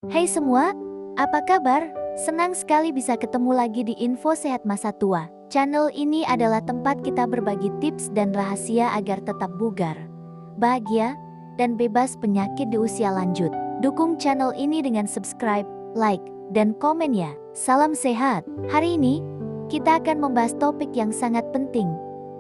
Hai semua, apa kabar? Senang sekali bisa ketemu lagi di Info Sehat Masa Tua. Channel ini adalah tempat kita berbagi tips dan rahasia agar tetap bugar, bahagia, dan bebas penyakit di usia lanjut. Dukung channel ini dengan subscribe, like, dan komen ya. Salam sehat. Hari ini, kita akan membahas topik yang sangat penting,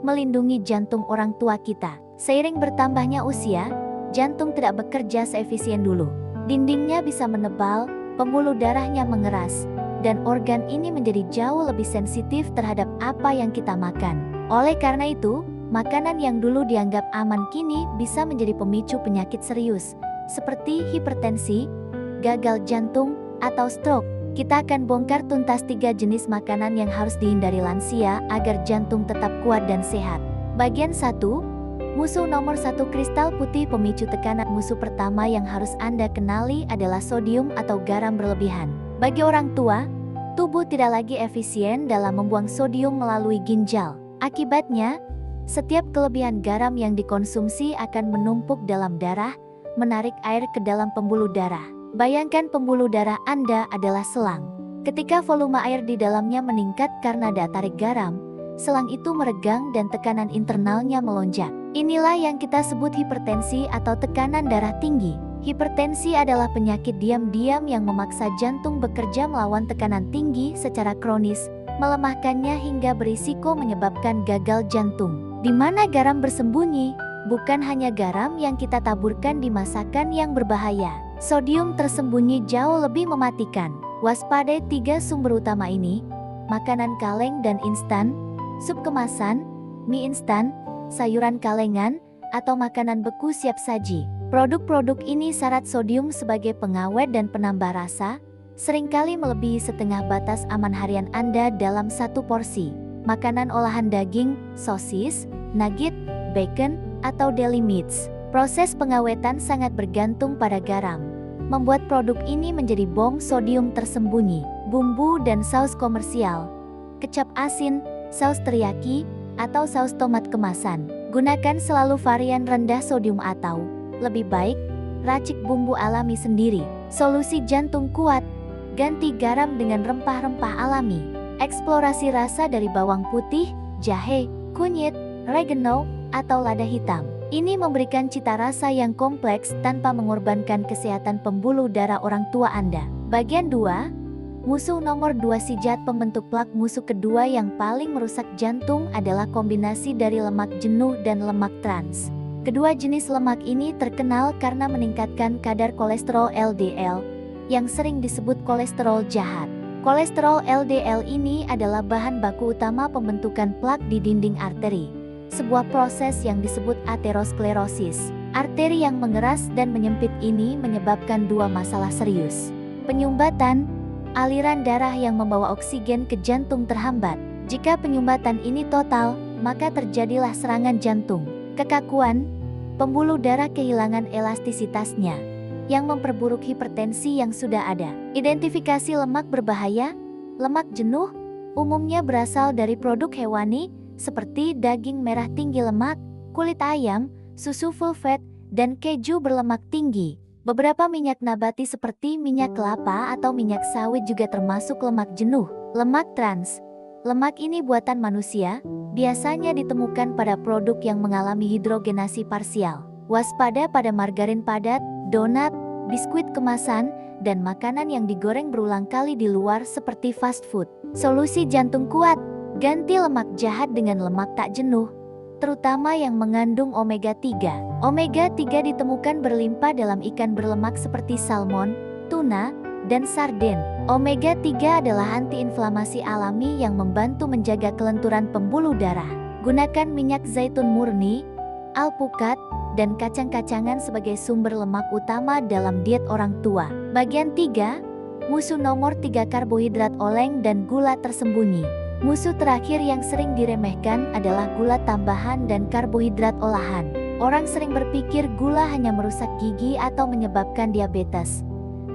melindungi jantung orang tua kita. Seiring bertambahnya usia, jantung tidak bekerja seefisien dulu. Dindingnya bisa menebal, pembuluh darahnya mengeras, dan organ ini menjadi jauh lebih sensitif terhadap apa yang kita makan. Oleh karena itu, makanan yang dulu dianggap aman kini bisa menjadi pemicu penyakit serius, seperti hipertensi, gagal jantung, atau stroke. Kita akan bongkar tuntas 3 jenis makanan yang harus dihindari lansia agar jantung tetap kuat dan sehat. Bagian 1. Musuh nomor 1 kristal putih pemicu tekanan. Musuh pertama yang harus Anda kenali adalah sodium atau garam berlebihan. Bagi orang tua, tubuh tidak lagi efisien dalam membuang sodium melalui ginjal. Akibatnya, setiap kelebihan garam yang dikonsumsi akan menumpuk dalam darah, menarik air ke dalam pembuluh darah. Bayangkan pembuluh darah Anda adalah selang. Ketika volume air di dalamnya meningkat karena daya tarik garam, selang itu meregang dan tekanan internalnya melonjak. Inilah yang kita sebut hipertensi atau tekanan darah tinggi. Hipertensi adalah penyakit diam-diam yang memaksa jantung bekerja melawan tekanan tinggi secara kronis, melemahkannya hingga berisiko menyebabkan gagal jantung. Di mana garam bersembunyi? Bukan hanya garam yang kita taburkan di masakan yang berbahaya. Sodium tersembunyi jauh lebih mematikan. Waspadai 3 sumber utama ini: makanan kaleng dan instan, sup kemasan, mie instan, sayuran kalengan, atau makanan beku siap saji. Produk-produk ini syarat sodium sebagai pengawet dan penambah rasa, seringkali melebihi setengah batas aman harian Anda dalam satu porsi. Makanan olahan daging, sosis, nugget, bacon, atau deli meats. Proses pengawetan sangat bergantung pada garam, membuat produk ini menjadi bom sodium tersembunyi. Bumbu dan saus komersial, kecap asin, saus teriyaki, atau saus tomat kemasan. Gunakan selalu varian rendah sodium atau, lebih baik, racik bumbu alami sendiri. Solusi jantung kuat: ganti garam dengan rempah-rempah alami. Eksplorasi rasa dari bawang putih, jahe, kunyit, oregano, atau lada hitam. Ini memberikan cita rasa yang kompleks tanpa mengorbankan kesehatan pembuluh darah orang tua Anda. Bagian 2. Musuh nomor 2 si zat pembentuk plak. Musuh kedua yang paling merusak jantung adalah kombinasi dari lemak jenuh dan lemak trans. Kedua jenis lemak ini terkenal karena meningkatkan kadar kolesterol LDL, yang sering disebut kolesterol jahat. Kolesterol LDL ini adalah bahan baku utama pembentukan plak di dinding arteri, sebuah proses yang disebut aterosklerosis. Arteri yang mengeras dan menyempit ini menyebabkan 2 masalah serius: penyumbatan. Aliran darah yang membawa oksigen ke jantung terhambat. Jika penyumbatan ini total, maka terjadilah serangan jantung. Kekakuan, pembuluh darah kehilangan elastisitasnya, yang memperburuk hipertensi yang sudah ada. Identifikasi lemak berbahaya. Lemak jenuh umumnya berasal dari produk hewani seperti daging merah tinggi lemak, kulit ayam, susu full fat, dan keju berlemak tinggi. Beberapa minyak nabati seperti minyak kelapa atau minyak sawit juga termasuk lemak jenuh. Lemak trans. Lemak ini buatan manusia, biasanya ditemukan pada produk yang mengalami hidrogenasi parsial. Waspada pada margarin padat, donat, biskuit kemasan, dan makanan yang digoreng berulang kali di luar seperti fast food. Solusi jantung kuat: ganti lemak jahat dengan lemak tak jenuh, terutama yang mengandung omega 3. Omega 3 ditemukan berlimpah dalam ikan berlemak seperti salmon, tuna, dan sarden. Omega 3 adalah antiinflamasi alami yang membantu menjaga kelenturan pembuluh darah. Gunakan minyak zaitun murni, alpukat, dan kacang-kacangan sebagai sumber lemak utama dalam diet orang tua. Bagian 3. Musuh nomor 3 karbohidrat oleng dan gula tersembunyi. Musuh terakhir yang sering diremehkan adalah gula tambahan dan karbohidrat olahan. Orang sering berpikir gula hanya merusak gigi atau menyebabkan diabetes.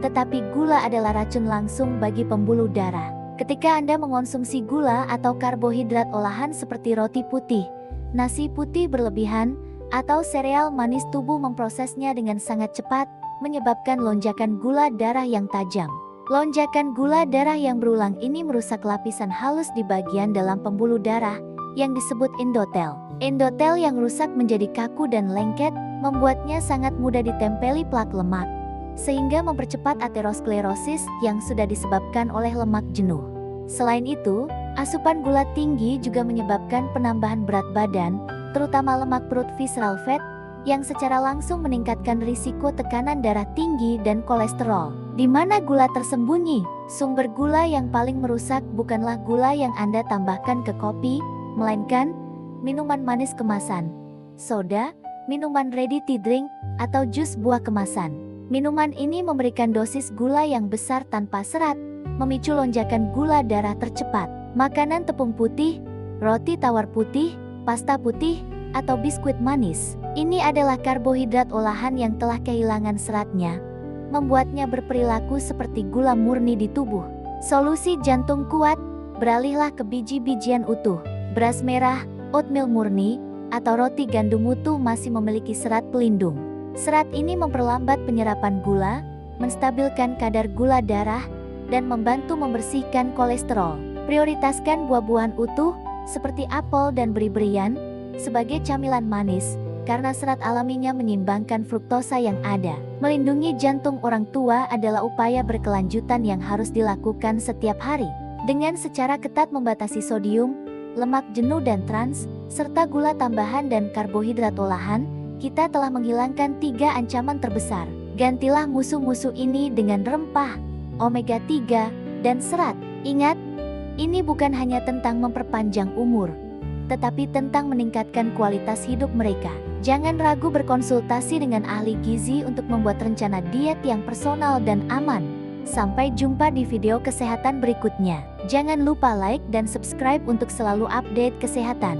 Tetapi gula adalah racun langsung bagi pembuluh darah. Ketika Anda mengonsumsi gula atau karbohidrat olahan seperti roti putih, nasi putih berlebihan, atau sereal manis, tubuh memprosesnya dengan sangat cepat, menyebabkan lonjakan gula darah yang tajam. Lonjakan gula darah yang berulang ini merusak lapisan halus di bagian dalam pembuluh darah yang disebut endotel. Endotel yang rusak menjadi kaku dan lengket, membuatnya sangat mudah ditempeli plak lemak, sehingga mempercepat aterosklerosis yang sudah disebabkan oleh lemak jenuh. Selain itu, asupan gula tinggi juga menyebabkan penambahan berat badan, terutama lemak perut visceral fat, yang secara langsung meningkatkan risiko tekanan darah tinggi dan kolesterol. Di mana gula tersembunyi? Sumber gula yang paling merusak bukanlah gula yang Anda tambahkan ke kopi, melainkan minuman manis kemasan, soda, minuman ready to drink, atau jus buah kemasan. Minuman ini memberikan dosis gula yang besar tanpa serat, memicu lonjakan gula darah tercepat. Makanan tepung putih, roti tawar putih, pasta putih, atau biskuit manis. Ini adalah karbohidrat olahan yang telah kehilangan seratnya, membuatnya berperilaku seperti gula murni di tubuh. Solusi jantung kuat, beralihlah ke biji-bijian utuh. Beras merah, oatmeal murni, atau roti gandum utuh masih memiliki serat pelindung. Serat ini memperlambat penyerapan gula, menstabilkan kadar gula darah, dan membantu membersihkan kolesterol. Prioritaskan buah-buahan utuh, seperti apel dan beri-berian, sebagai camilan manis, karena serat alaminya menyimbangkan fruktosa yang ada. Melindungi jantung orang tua adalah upaya berkelanjutan yang harus dilakukan setiap hari. Dengan secara ketat membatasi sodium, lemak jenuh dan trans, serta gula tambahan dan karbohidrat olahan, kita telah menghilangkan 3 ancaman terbesar. Gantilah musuh-musuh ini dengan rempah, omega 3, dan serat. Ingat, ini bukan hanya tentang memperpanjang umur, tetapi tentang meningkatkan kualitas hidup mereka. Jangan ragu berkonsultasi dengan ahli gizi untuk membuat rencana diet yang personal dan aman. Sampai jumpa di video kesehatan berikutnya. Jangan lupa like dan subscribe untuk selalu update kesehatan.